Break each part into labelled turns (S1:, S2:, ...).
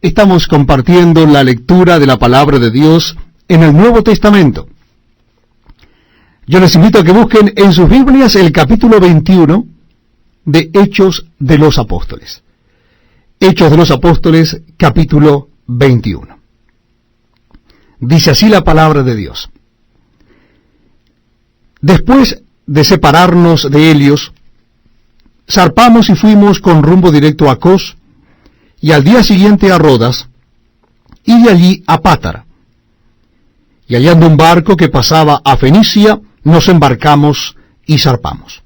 S1: Estamos compartiendo la lectura de la palabra de Dios en el Nuevo Testamento. Yo les invito a que busquen en sus Biblias el capítulo 21 de Hechos de los Apóstoles. Hechos de los Apóstoles, capítulo 21. Dice así la palabra de Dios. Después de separarnos de Helios, zarpamos y fuimos con rumbo directo a Cos, y al día siguiente a Rodas, y de allí a Pátara. Y hallando un barco que pasaba a Fenicia, nos embarcamos y zarpamos.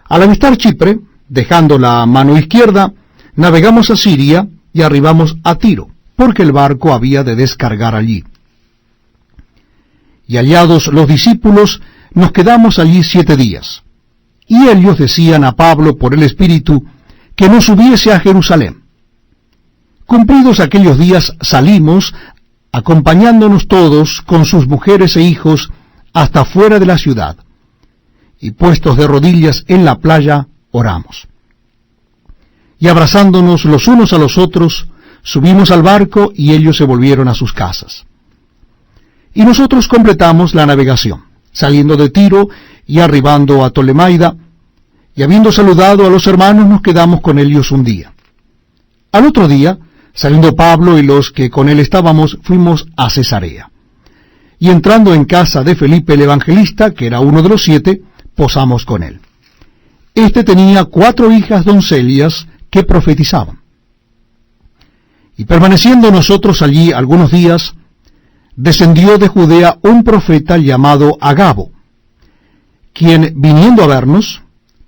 S1: Al avistar Chipre, dejando la mano izquierda, navegamos a Siria y arribamos a Tiro, porque el barco había de descargar allí. Y hallados los discípulos, nos quedamos allí 7 días. Y ellos decían a Pablo por el Espíritu que no subiese a Jerusalén. Cumplidos aquellos días salimos, acompañándonos todos con sus mujeres e hijos hasta fuera de la ciudad, y puestos de rodillas en la playa, oramos. Y abrazándonos los unos a los otros, subimos al barco y ellos se volvieron a sus casas. Y nosotros completamos la navegación, saliendo de Tiro y arribando a Tolemaida, y habiendo saludado a los hermanos nos quedamos con ellos un día. Al otro día, saliendo Pablo y los que con él estábamos, fuimos a Cesarea. Y entrando en casa de Felipe el evangelista, que era uno de los 7, posamos con él. Este tenía 4 hijas doncellas que profetizaban. Y permaneciendo nosotros allí algunos días, descendió de Judea un profeta llamado Agabo, quien, viniendo a vernos,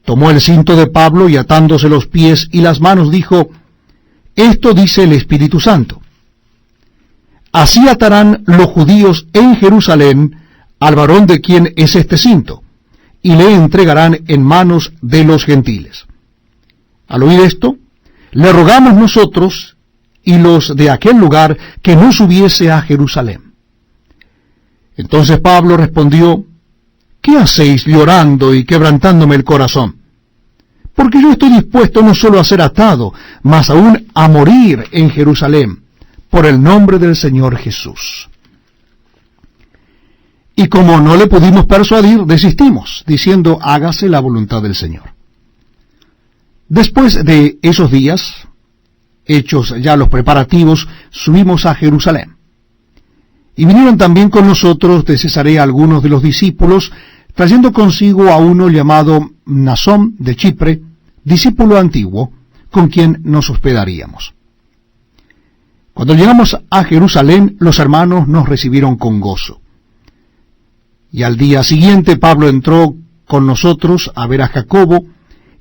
S1: tomó el cinto de Pablo y atándose los pies y las manos, dijo: Esto dice el Espíritu Santo. Así atarán los judíos en Jerusalén al varón de quien es este cinto, y le entregarán en manos de los gentiles. Al oír esto, le rogamos nosotros y los de aquel lugar que no subiese a Jerusalén. Entonces Pablo respondió: ¿Qué hacéis llorando y quebrantándome el corazón? Porque yo estoy dispuesto no solo a ser atado, mas aún a morir en Jerusalén, por el nombre del Señor Jesús. Y como no le pudimos persuadir, desistimos, diciendo: hágase la voluntad del Señor. Después de esos días, hechos ya los preparativos, subimos a Jerusalén. Y vinieron también con nosotros de Cesarea algunos de los discípulos, trayendo consigo a uno llamado Mnasón de Chipre, discípulo antiguo, con quien nos hospedaríamos. Cuando llegamos a Jerusalén, los hermanos nos recibieron con gozo. Y al día siguiente Pablo entró con nosotros a ver a Jacobo,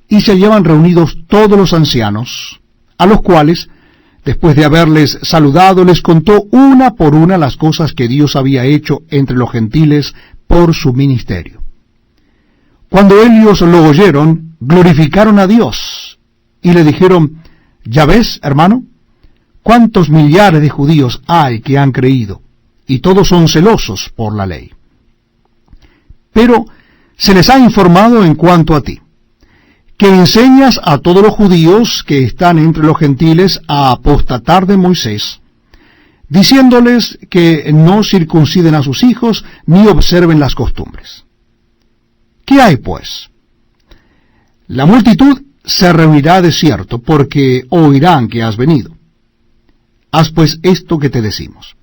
S1: y se hallaban reunidos todos los ancianos, a los cuales, después de haberles saludado, les contó una por una las cosas que Dios había hecho entre los gentiles por su ministerio. Cuando ellos lo oyeron, glorificaron a Dios, y le dijeron: ¿Ya ves, hermano? ¿Cuántos millares de judíos hay que han creído? Y todos son celosos por la ley. Pero se les ha informado en cuanto a ti, que enseñas a todos los judíos que están entre los gentiles a apostatar de Moisés, diciéndoles que no circunciden a sus hijos ni observen las costumbres. ¿Qué hay, pues? La multitud se reunirá de cierto, porque oirán que has venido. Haz pues esto que te decimos.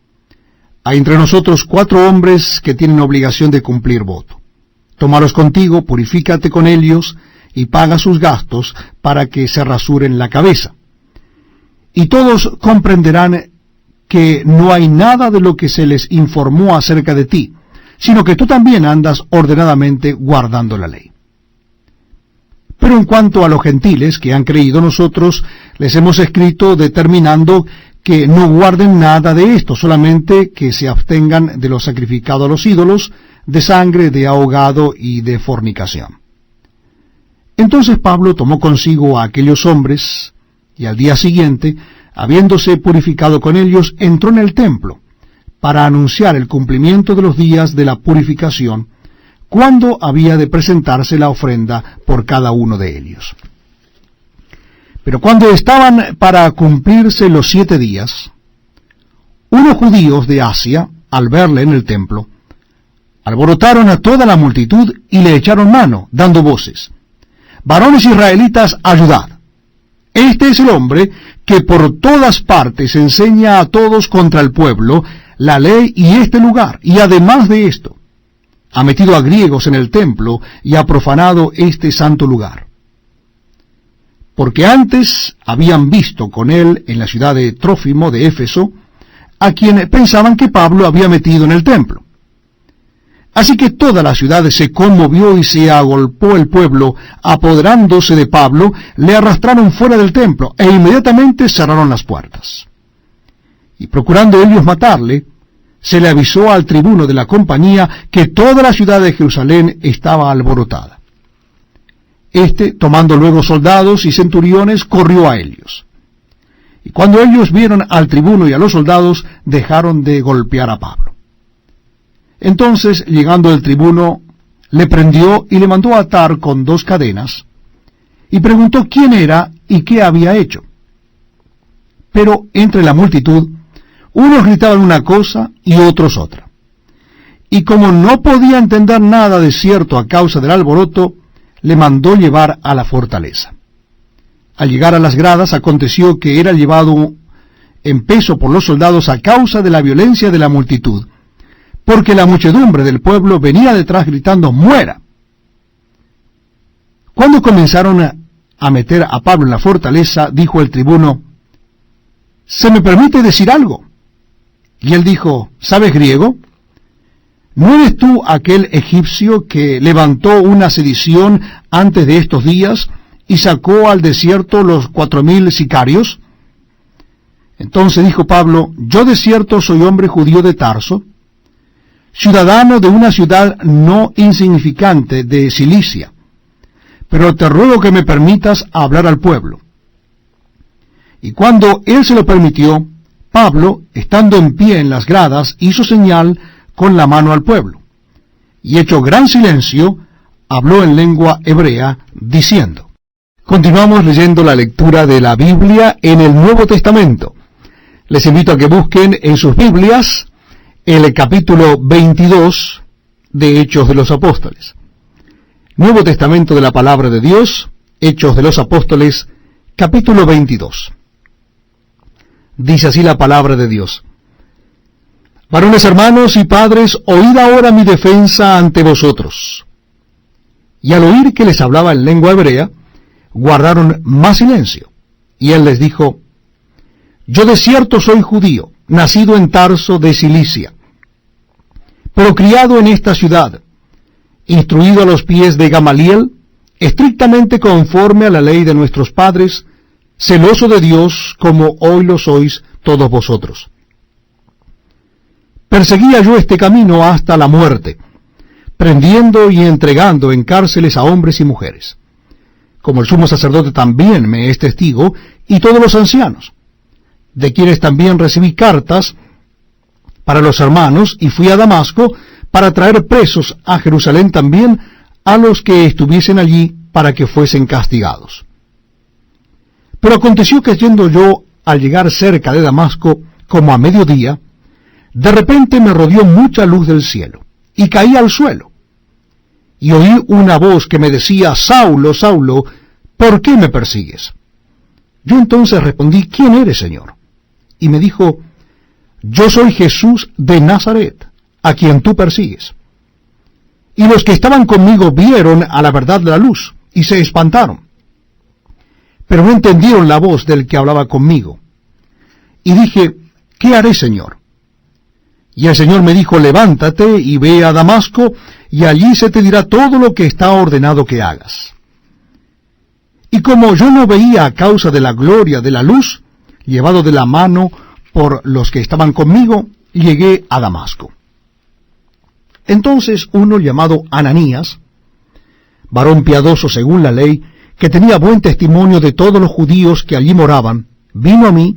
S1: Hay entre nosotros 4 hombres que tienen obligación de cumplir voto. Tómalos contigo, purifícate con ellos, y paga sus gastos para que se rasuren la cabeza. Y todos comprenderán que no hay nada de lo que se les informó acerca de ti, sino que tú también andas ordenadamente guardando la ley. Pero en cuanto a los gentiles que han creído, nosotros les hemos escrito determinando que no guarden nada de esto, solamente que se abstengan de lo sacrificado a los ídolos, de sangre, de ahogado y de fornicación. Entonces Pablo tomó consigo a aquellos hombres, y al día siguiente, habiéndose purificado con ellos, entró en el templo, para anunciar el cumplimiento de los días de la purificación, cuando había de presentarse la ofrenda por cada uno de ellos. Pero cuando estaban para cumplirse los 7 días, unos judíos de Asia, al verle en el templo, alborotaron a toda la multitud y le echaron mano, dando voces: «Varones israelitas, ayudad. Este es el hombre que por todas partes enseña a todos contra el pueblo la ley y este lugar, y además de esto, ha metido a griegos en el templo y ha profanado este santo lugar». Porque antes habían visto con él en la ciudad de Trófimo de Éfeso, a quien pensaban que Pablo había metido en el templo. Así que toda la ciudad se conmovió y se agolpó el pueblo, apoderándose de Pablo, le arrastraron fuera del templo e inmediatamente cerraron las puertas. Y procurando ellos matarle, se le avisó al tribuno de la compañía que toda la ciudad de Jerusalén estaba alborotada. Este, tomando luego soldados y centuriones, corrió a ellos. Y cuando ellos vieron al tribuno y a los soldados, dejaron de golpear a Pablo. Entonces, llegando el tribuno, le prendió y le mandó atar con 2 cadenas, y preguntó quién era y qué había hecho. Pero entre la multitud, unos gritaban una cosa y otros otra. Y como no podía entender nada de cierto a causa del alboroto, le mandó llevar a la fortaleza. Al llegar a las gradas, aconteció que era llevado en peso por los soldados a causa de la violencia de la multitud, porque la muchedumbre del pueblo venía detrás gritando: «¡Muera!». Cuando comenzaron a meter a Pablo en la fortaleza, dijo el tribuno: «¿Se me permite decir algo?». Y él dijo: «¿Sabes griego? ¿No eres tú aquel egipcio que levantó una sedición antes de estos días y sacó al desierto los 4000 sicarios?». Entonces dijo Pablo: «Yo de cierto soy hombre judío de Tarso, ciudadano de una ciudad no insignificante de Cilicia, pero te ruego que me permitas hablar al pueblo». Y cuando él se lo permitió, Pablo, estando en pie en las gradas, hizo señal con la mano al pueblo, y hecho gran silencio, habló en lengua hebrea, diciendo. Continuamos leyendo la lectura de la Biblia en el Nuevo Testamento. Les invito a que busquen en sus Biblias el capítulo 22 de Hechos de los Apóstoles. Nuevo Testamento de la Palabra de Dios, Hechos de los Apóstoles, capítulo 22. Dice así la palabra de Dios: «Varones hermanos y padres, oíd ahora mi defensa ante vosotros». Y al oír que les hablaba en lengua hebrea, guardaron más silencio. Y él les dijo: «Yo de cierto soy judío, nacido en Tarso de Cilicia, pero criado en esta ciudad, instruido a los pies de Gamaliel, estrictamente conforme a la ley de nuestros padres, celoso de Dios como hoy lo sois todos vosotros. Perseguía yo este camino hasta la muerte, prendiendo y entregando en cárceles a hombres y mujeres, como el sumo sacerdote también me es testigo, y todos los ancianos, de quienes también recibí cartas para los hermanos, y fui a Damasco para traer presos a Jerusalén también a los que estuviesen allí, para que fuesen castigados. Pero aconteció que yendo yo al llegar cerca de Damasco, como a mediodía, de repente me rodeó mucha luz del cielo, y caí al suelo. Y oí una voz que me decía: «Saulo, Saulo, ¿por qué me persigues?». Yo entonces respondí: «¿Quién eres, Señor?». Y me dijo: «Yo soy Jesús de Nazaret, a quien tú persigues». Y los que estaban conmigo vieron a la verdad la luz, y se espantaron, pero no entendieron la voz del que hablaba conmigo. Y dije: «¿Qué haré, Señor?». Y el Señor me dijo: «Levántate y ve a Damasco, y allí se te dirá todo lo que está ordenado que hagas». Y como yo no veía a causa de la gloria de la luz, llevado de la mano por los que estaban conmigo, llegué a Damasco. Entonces uno llamado Ananías, varón piadoso según la ley, que tenía buen testimonio de todos los judíos que allí moraban, vino a mí,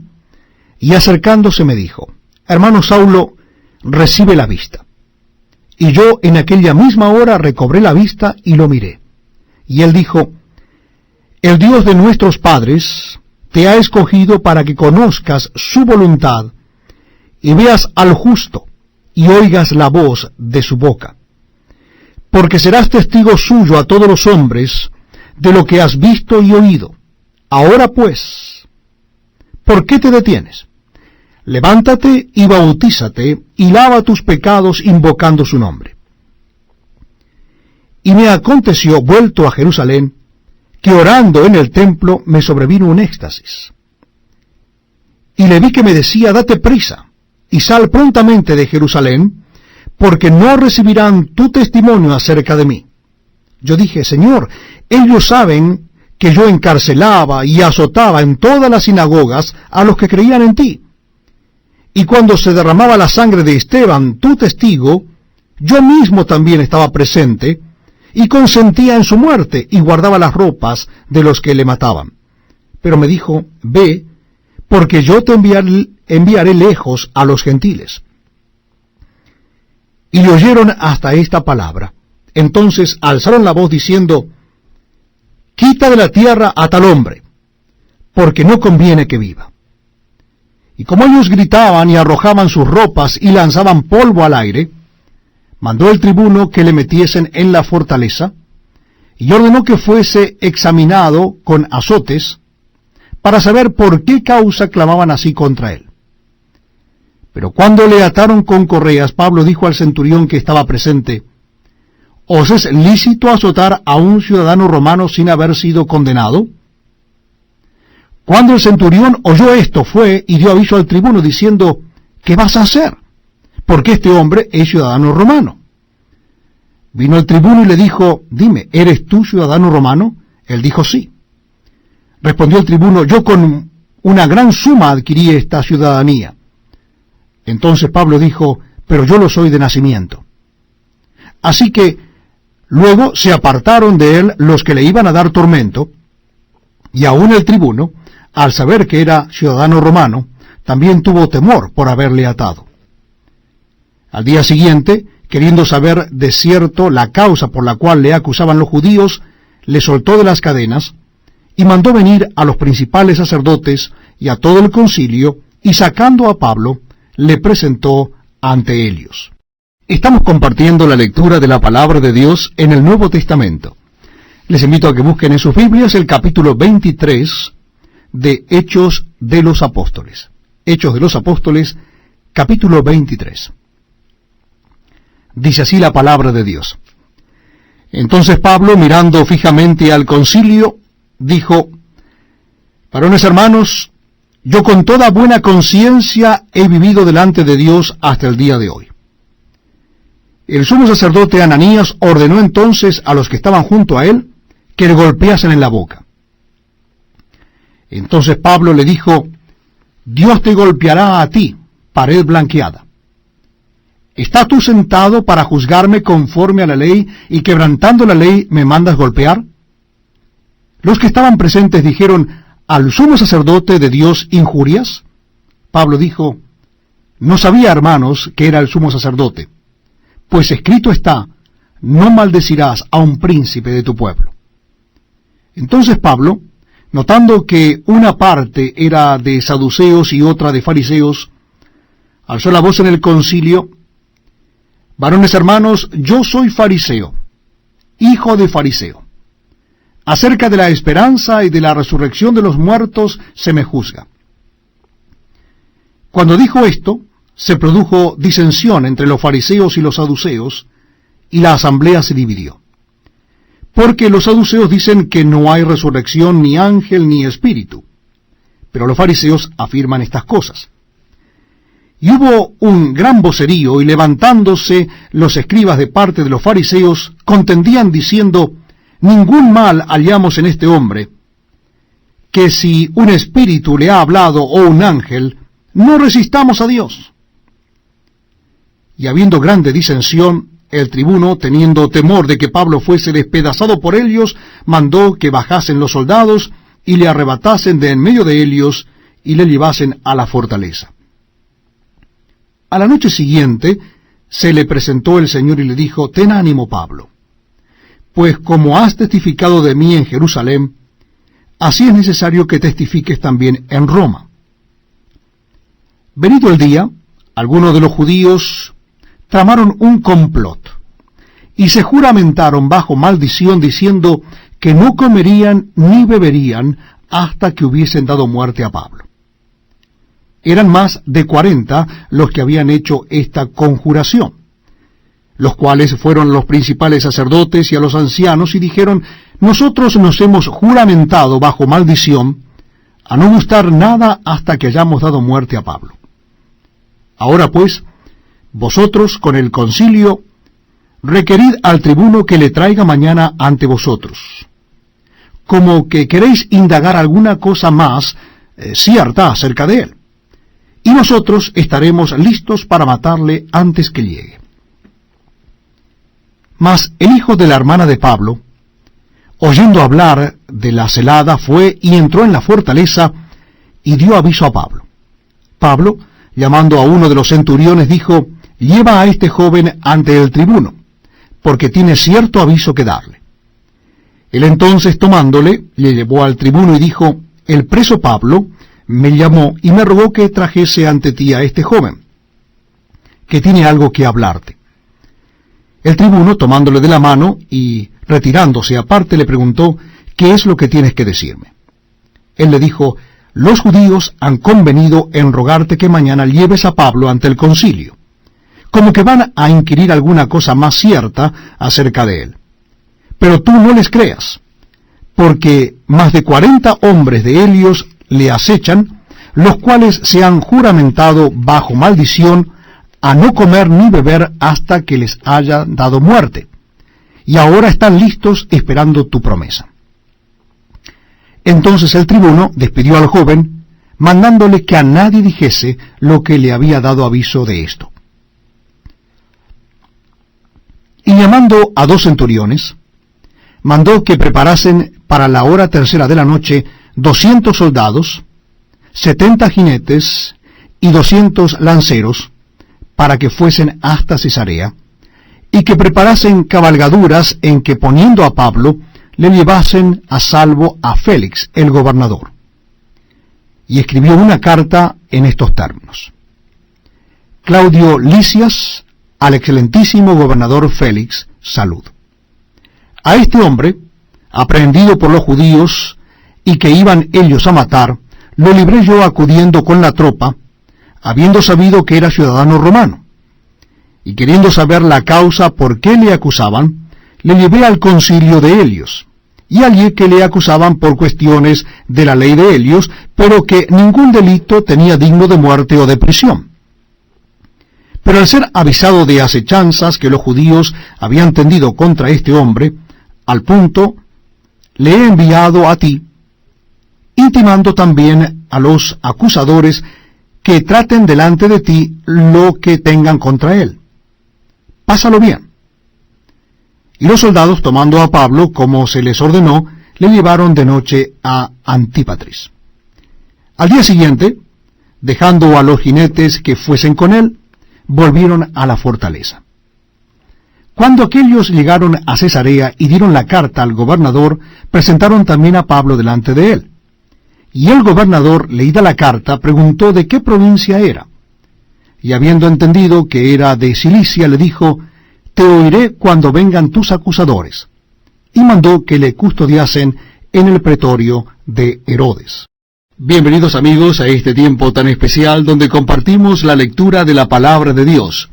S1: y acercándose me dijo: «Hermano Saulo, recibe la vista». Y yo en aquella misma hora recobré la vista y lo miré. Y él dijo: El Dios de nuestros padres te ha escogido para que conozcas su voluntad y veas al justo y oigas la voz de su boca. Porque serás testigo suyo a todos los hombres de lo que has visto y oído. Ahora pues, ¿por qué te detienes? Levántate y bautízate y lava tus pecados invocando su nombre. Y me aconteció, vuelto a Jerusalén, que orando en el templo me sobrevino un éxtasis. Y le vi que me decía, date prisa, y sal prontamente de Jerusalén, porque no recibirán tu testimonio acerca de mí. Yo dije, Señor, ellos saben que yo encarcelaba y azotaba en todas las sinagogas a los que creían en ti. Y cuando se derramaba la sangre de Esteban, tu testigo, yo mismo también estaba presente, y consentía en su muerte, y guardaba las ropas de los que le mataban. Pero me dijo, ve, porque yo te enviaré lejos a los gentiles. Y le oyeron hasta esta palabra. Entonces alzaron la voz diciendo, quita de la tierra a tal hombre, porque no conviene que viva. Y como ellos gritaban y arrojaban sus ropas y lanzaban polvo al aire, mandó el tribuno que le metiesen en la fortaleza, y ordenó que fuese examinado con azotes, para saber por qué causa clamaban así contra él. Pero cuando le ataron con correas, Pablo dijo al centurión que estaba presente, ¿os es lícito azotar a un ciudadano romano sin haber sido condenado? Cuando el centurión oyó esto, fue y dio aviso al tribuno, diciendo, ¿qué vas a hacer? Porque este hombre es ciudadano romano. Vino el tribuno y le dijo, dime, ¿eres tú ciudadano romano? Él dijo, sí. Respondió el tribuno, yo con una gran suma adquirí esta ciudadanía. Entonces Pablo dijo, pero yo lo soy de nacimiento. Así que luego se apartaron de él los que le iban a dar tormento, y aun el tribuno, al saber que era ciudadano romano, también tuvo temor por haberle atado. Al día siguiente, queriendo saber de cierto la causa por la cual le acusaban los judíos, le soltó de las cadenas, y mandó venir a los principales sacerdotes y a todo el concilio, y sacando a Pablo, le presentó ante ellos. Estamos compartiendo la lectura de la palabra de Dios en el Nuevo Testamento. Les invito a que busquen en sus Biblias el capítulo 23 de Hechos de los Apóstoles. Hechos de los Apóstoles, capítulo 23. Dice así la palabra de Dios. Entonces Pablo, mirando fijamente al concilio, dijo, varones hermanos, yo con toda buena conciencia he vivido delante de Dios hasta el día de hoy. El sumo sacerdote Ananías ordenó entonces a los que estaban junto a él que le golpeasen en la boca. Entonces Pablo le dijo, Dios te golpeará a ti, pared blanqueada. ¿Estás tú sentado para juzgarme conforme a la ley y quebrantando la ley me mandas golpear? Los que estaban presentes dijeron, ¿al sumo sacerdote de Dios injurias? Pablo dijo, no sabía, hermanos, que era el sumo sacerdote, pues escrito está, no maldecirás a un príncipe de tu pueblo. Entonces Pablo, notando que una parte era de saduceos y otra de fariseos, alzó la voz en el concilio, varones hermanos, yo soy fariseo, hijo de fariseo. Acerca de la esperanza y de la resurrección de los muertos se me juzga. Cuando dijo esto, se produjo disensión entre los fariseos y los saduceos, y la asamblea se dividió. Porque los saduceos dicen que no hay resurrección, ni ángel, ni espíritu, pero los fariseos afirman estas cosas. Y hubo un gran vocerío, y levantándose los escribas de parte de los fariseos, contendían diciendo, ningún mal hallamos en este hombre, que si un espíritu le ha hablado o un ángel, no resistamos a Dios. Y habiendo grande disensión, el tribuno, teniendo temor de que Pablo fuese despedazado por ellos, mandó que bajasen los soldados y le arrebatasen de en medio de ellos y le llevasen a la fortaleza. A la noche siguiente se le presentó el Señor y le dijo, ten ánimo, Pablo, pues como has testificado de mí en Jerusalén, así es necesario que testifiques también en Roma. Venido el día, algunos de los judíos tramaron un complot y se juramentaron bajo maldición diciendo que no comerían ni beberían hasta que hubiesen dado muerte a Pablo. Eran más de 40 los que habían hecho esta conjuración, los cuales fueron los principales sacerdotes y a los ancianos y dijeron: nosotros nos hemos juramentado bajo maldición a no gustar nada hasta que hayamos dado muerte a Pablo. Ahora pues, vosotros con el concilio, requerid al tribuno que le traiga mañana ante vosotros, como que queréis indagar alguna cosa más cierta acerca de él, y nosotros estaremos listos para matarle antes que llegue. Mas el hijo de la hermana de Pablo, oyendo hablar de la celada, fue y entró en la fortaleza y dio aviso a Pablo. Pablo, llamando a uno de los centuriones, dijo: lleva a este joven ante el tribuno, porque tiene cierto aviso que darle. Él entonces, tomándole, le llevó al tribuno y dijo: el preso Pablo me llamó y me rogó que trajese ante ti a este joven, que tiene algo que hablarte. El tribuno, tomándole de la mano y retirándose aparte, le preguntó: ¿qué es lo que tienes que decirme? Él le dijo: los judíos han convenido en rogarte que mañana lleves a Pablo ante el concilio, como que van a inquirir alguna cosa más cierta acerca de él. Pero tú no les creas, porque más de 40 hombres de ellos le acechan, los cuales se han juramentado bajo maldición a no comer ni beber hasta que les haya dado muerte, y ahora están listos esperando tu promesa. Entonces el tribuno despidió al joven, mandándole que a nadie dijese lo que le había dado aviso de esto. Y llamando a 2 centuriones, mandó que preparasen para la hora tercera de la noche 200 soldados, 70 jinetes y 200 lanceros, para que fuesen hasta Cesarea, y que preparasen cabalgaduras en que, poniendo a Pablo, le llevasen a salvo a Félix, el gobernador. Y escribió una carta en estos términos: Claudio Lisias, al excelentísimo gobernador Félix, salud. A este hombre, aprehendido por los judíos, y que iban ellos a matar, lo libré yo acudiendo con la tropa, habiendo sabido que era ciudadano romano. Y queriendo saber la causa por qué le acusaban, le llevé al concilio de Helios, y hallé que le acusaban por cuestiones de la ley de Helios, pero que ningún delito tenía digno de muerte o de prisión. Pero al ser avisado de acechanzas que los judíos habían tendido contra este hombre, al punto le he enviado a ti, intimando también a los acusadores que traten delante de ti lo que tengan contra él. Pásalo bien. Y los soldados, tomando a Pablo, como se les ordenó, le llevaron de noche a Antípatris. Al día siguiente, dejando a los jinetes que fuesen con él, volvieron a la fortaleza. Cuando aquellos llegaron a Cesarea y dieron la carta al gobernador, presentaron también a Pablo delante de él. Y el gobernador, leída la carta, preguntó de qué provincia era. Y habiendo entendido que era de Cilicia, le dijo: te oiré cuando vengan tus acusadores. Y mandó que le custodiasen en el pretorio de Herodes. Bienvenidos amigos a este tiempo tan especial donde compartimos la lectura de la palabra de Dios.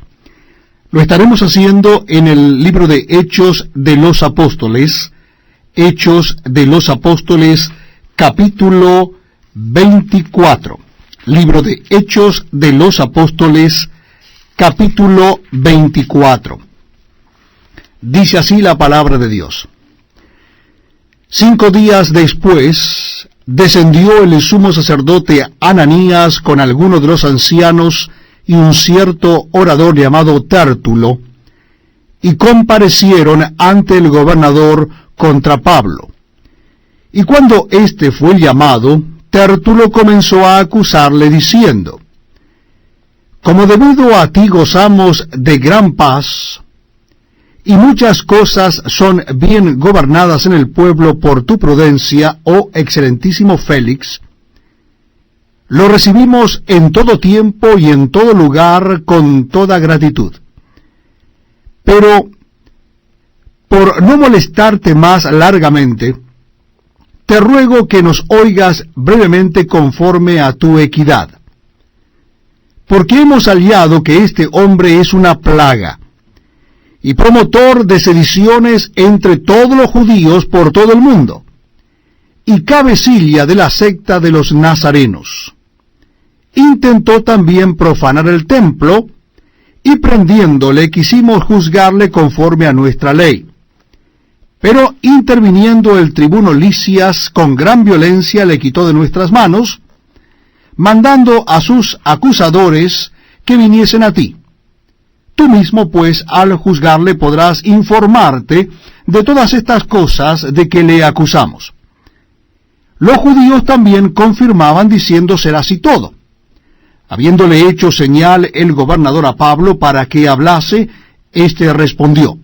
S1: Lo estaremos haciendo en el libro de Hechos de los Apóstoles, capítulo 24. Libro de Hechos de los Apóstoles, capítulo 24. Dice así la palabra de Dios. 5 días después, descendió el sumo sacerdote Ananías con algunos de los ancianos y un cierto orador llamado Tértulo, y comparecieron ante el gobernador contra Pablo. Y cuando éste fue llamado, Tértulo comenzó a acusarle diciendo: como debido a ti gozamos de gran paz, y muchas cosas son bien gobernadas en el pueblo por tu prudencia, oh excelentísimo Félix, lo recibimos en todo tiempo y en todo lugar con toda gratitud. Pero, por no molestarte más largamente, te ruego que nos oigas brevemente conforme a tu equidad. Porque hemos hallado que este hombre es una plaga, y promotor de sediciones entre todos los judíos por todo el mundo, y cabecilla de la secta de los nazarenos. Intentó también profanar el templo, y prendiéndole quisimos juzgarle conforme a nuestra ley. Pero interviniendo el tribuno Lisias con gran violencia le quitó de nuestras manos, mandando a sus acusadores que viniesen a ti. Tú mismo, pues, al juzgarle podrás informarte de todas estas cosas de que le acusamos. Los judíos también confirmaban diciendo ser así todo. Habiéndole hecho señal el gobernador a Pablo para que hablase, éste respondió: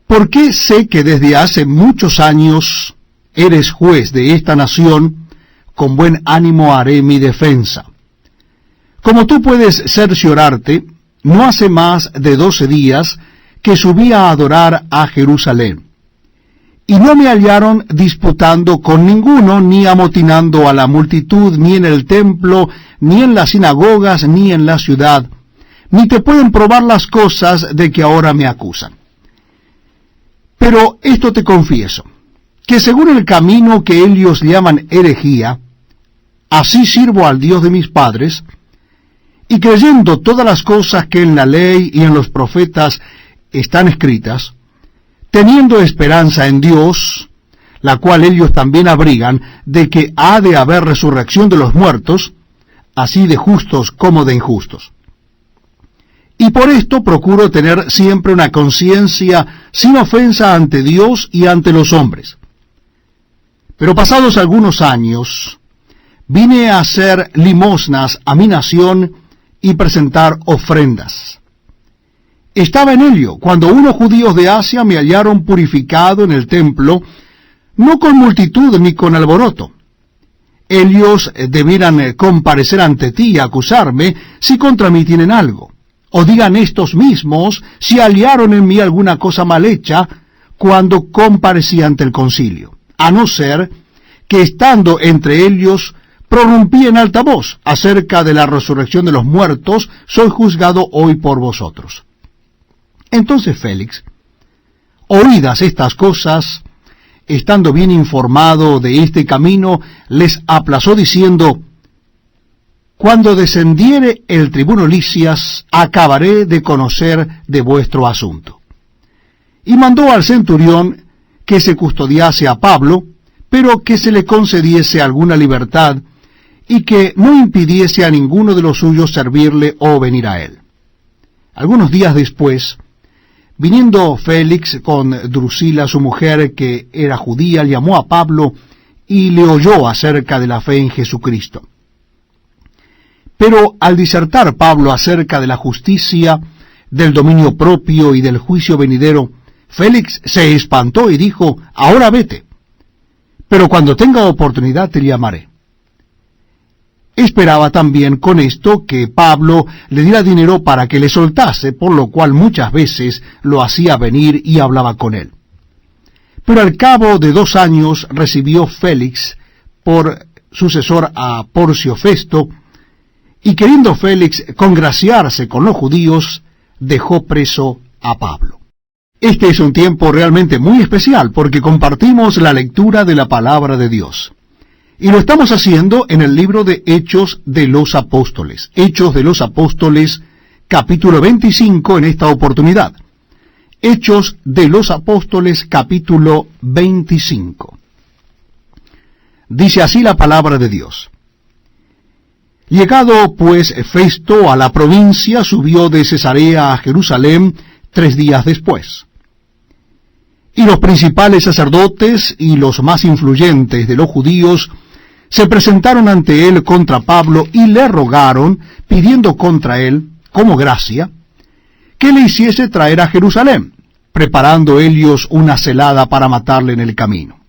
S1: ¿por qué sé que desde hace muchos años eres juez de esta nación? Con buen ánimo haré mi defensa. Como tú puedes cerciorarte, no hace más de 12 días que subí a adorar a Jerusalén, y no me hallaron disputando con ninguno, ni amotinando a la multitud, ni en el templo, ni en las sinagogas, ni en la ciudad, ni te pueden probar las cosas de que ahora me acusan. Pero esto te confieso, que según el camino que ellos llaman herejía, así sirvo al Dios de mis padres, y creyendo todas las cosas que en la ley y en los profetas están escritas, teniendo esperanza en Dios, la cual ellos también abrigan, de que ha de haber resurrección de los muertos, así de justos como de injustos. Y por esto procuro tener siempre una conciencia sin ofensa ante Dios y ante los hombres. Pero pasados algunos años, vine a hacer limosnas a mi nación y presentar ofrendas. Estaba en ello, cuando unos judíos de Asia me hallaron purificado en el templo, no con multitud ni con alboroto. Ellos debieran comparecer ante ti y acusarme si contra mí tienen algo. O digan estos mismos si hallaron en mí alguna cosa mal hecha cuando comparecí ante el concilio, a no ser que estando entre ellos prorrumpí en alta voz acerca de la resurrección de los muertos, soy juzgado hoy por vosotros. Entonces Félix, oídas estas cosas, estando bien informado de este camino, les aplazó diciendo: cuando descendiere el tribuno Lisias, acabaré de conocer de vuestro asunto. Y mandó al centurión que se custodiase a Pablo, pero que se le concediese alguna libertad, y que no impidiese a ninguno de los suyos servirle o venir a él. Algunos días después, viniendo Félix con Drusila su mujer, que era judía, llamó a Pablo y le oyó acerca de la fe en Jesucristo. Pero al disertar Pablo acerca de la justicia, del dominio propio y del juicio venidero, Félix se espantó y dijo: ahora vete, pero cuando tenga oportunidad te llamaré. Esperaba también con esto que Pablo le diera dinero para que le soltase, por lo cual muchas veces lo hacía venir y hablaba con él. Pero al cabo de 2 años recibió Félix por sucesor a Porcio Festo, y queriendo Félix congraciarse con los judíos, dejó preso a Pablo. Este es un tiempo realmente muy especial, porque compartimos la lectura de la palabra de Dios. Y lo estamos haciendo en el libro de Hechos de los Apóstoles. Hechos de los Apóstoles, capítulo 25 en esta oportunidad. Hechos de los Apóstoles, capítulo 25. Dice así la palabra de Dios: llegado pues Festo a la provincia, subió de Cesarea a Jerusalén 3 días después. Y los principales sacerdotes y los más influyentes de los judíos se presentaron ante él contra Pablo y le rogaron, pidiendo contra él, como gracia, que le hiciese traer a Jerusalén, preparando ellos una celada para matarle en el camino.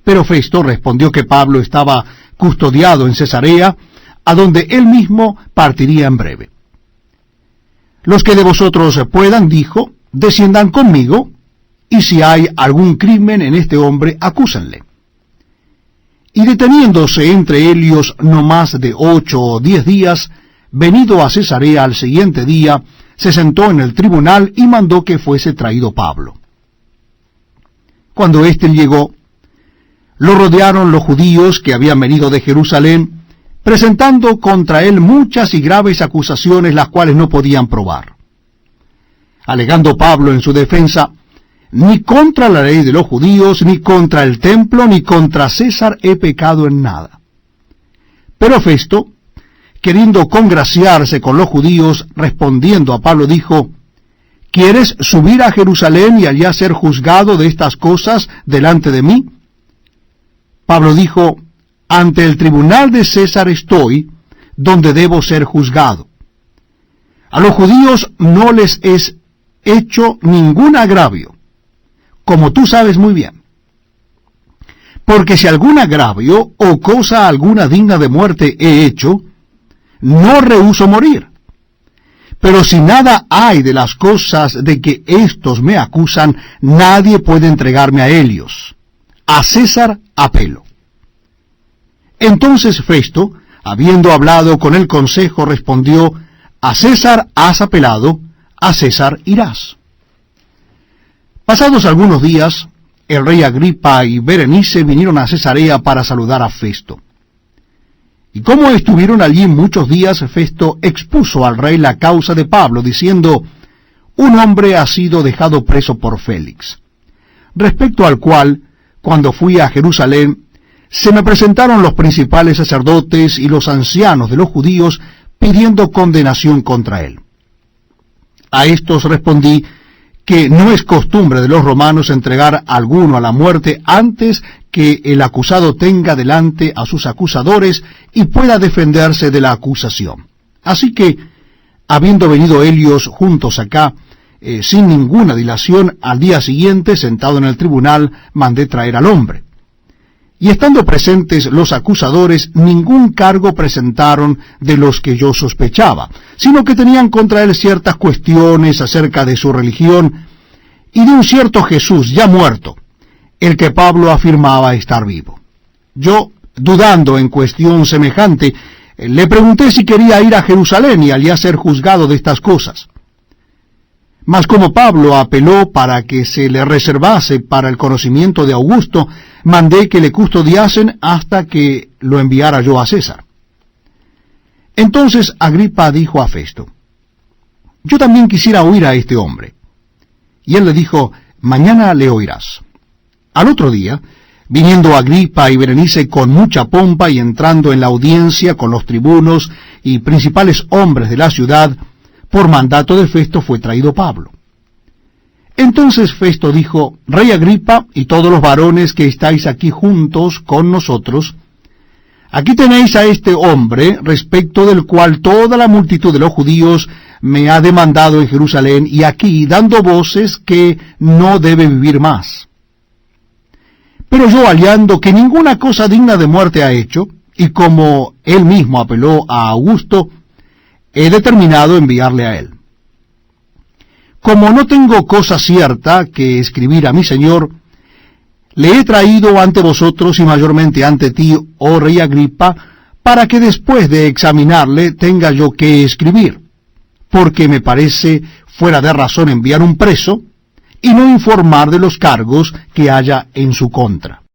S1: Pero Festo respondió que Pablo estaba custodiado en Cesarea, a donde él mismo partiría en breve. Los que de vosotros puedan, dijo, desciendan conmigo, y si hay algún crimen en este hombre, acúsenle. Y deteniéndose entre ellos no más de 8 o 10 días, venido a Cesarea al siguiente día, se sentó en el tribunal y mandó que fuese traído Pablo. Cuando éste llegó, lo rodearon los judíos que habían venido de Jerusalén, presentando contra él muchas y graves acusaciones, las cuales no podían probar. Alegando Pablo en su defensa, ni contra la ley de los judíos, ni contra el templo, ni contra César he pecado en nada. Pero Festo, queriendo congraciarse con los judíos, respondiendo a Pablo, dijo, ¿quieres subir a Jerusalén y allá ser juzgado de estas cosas delante de mí? Pablo dijo, ante el tribunal de César estoy, donde debo ser juzgado. A los judíos no les es hecho ningún agravio, como tú sabes muy bien. Porque si algún agravio o cosa alguna digna de muerte he hecho, no rehúso morir. Pero si nada hay de las cosas de que éstos me acusan, nadie puede entregarme a ellos. A César apelo. Entonces Festo, habiendo hablado con el consejo, respondió, a César has apelado, a César irás. Pasados algunos días, el rey Agripa y Berenice vinieron a Cesarea para saludar a Festo. Y como estuvieron allí muchos días, Festo expuso al rey la causa de Pablo, diciendo, un hombre ha sido dejado preso por Félix, respecto al cual, cuando fui a Jerusalén, se me presentaron los principales sacerdotes y los ancianos de los judíos pidiendo condenación contra él. A estos respondí que no es costumbre de los romanos entregar a alguno a la muerte antes que el acusado tenga delante a sus acusadores y pueda defenderse de la acusación. Así que, habiendo venido ellos juntos acá, sin ninguna dilación, al día siguiente, sentado en el tribunal, mandé traer al hombre. Y estando presentes los acusadores, ningún cargo presentaron de los que yo sospechaba, sino que tenían contra él ciertas cuestiones acerca de su religión y de un cierto Jesús ya muerto, el que Pablo afirmaba estar vivo. Yo, dudando en cuestión semejante, le pregunté si quería ir a Jerusalén y allá ser juzgado de estas cosas. Mas como Pablo apeló para que se le reservase para el conocimiento de Augusto, mandé que le custodiasen hasta que lo enviara yo a César. Entonces Agripa dijo a Festo, yo también quisiera oír a este hombre. Y él le dijo, mañana le oirás. Al otro día, viniendo Agripa y Berenice con mucha pompa y entrando en la audiencia con los tribunos y principales hombres de la ciudad, por mandato de Festo fue traído Pablo. Entonces Festo dijo, Rey Agripa y todos los varones que estáis aquí juntos con nosotros, aquí tenéis a este hombre, respecto del cual toda la multitud de los judíos me ha demandado en Jerusalén, y aquí dando voces que no debe vivir más. Pero yo, hallando que ninguna cosa digna de muerte ha hecho, y como él mismo apeló a Augusto, he determinado enviarle a él. Como no tengo cosa cierta que escribir a mi señor, le he traído ante vosotros y mayormente ante ti, oh rey Agripa, para que después de examinarle tenga yo que escribir, porque me parece fuera de razón enviar un preso y no informar de los cargos que haya en su contra.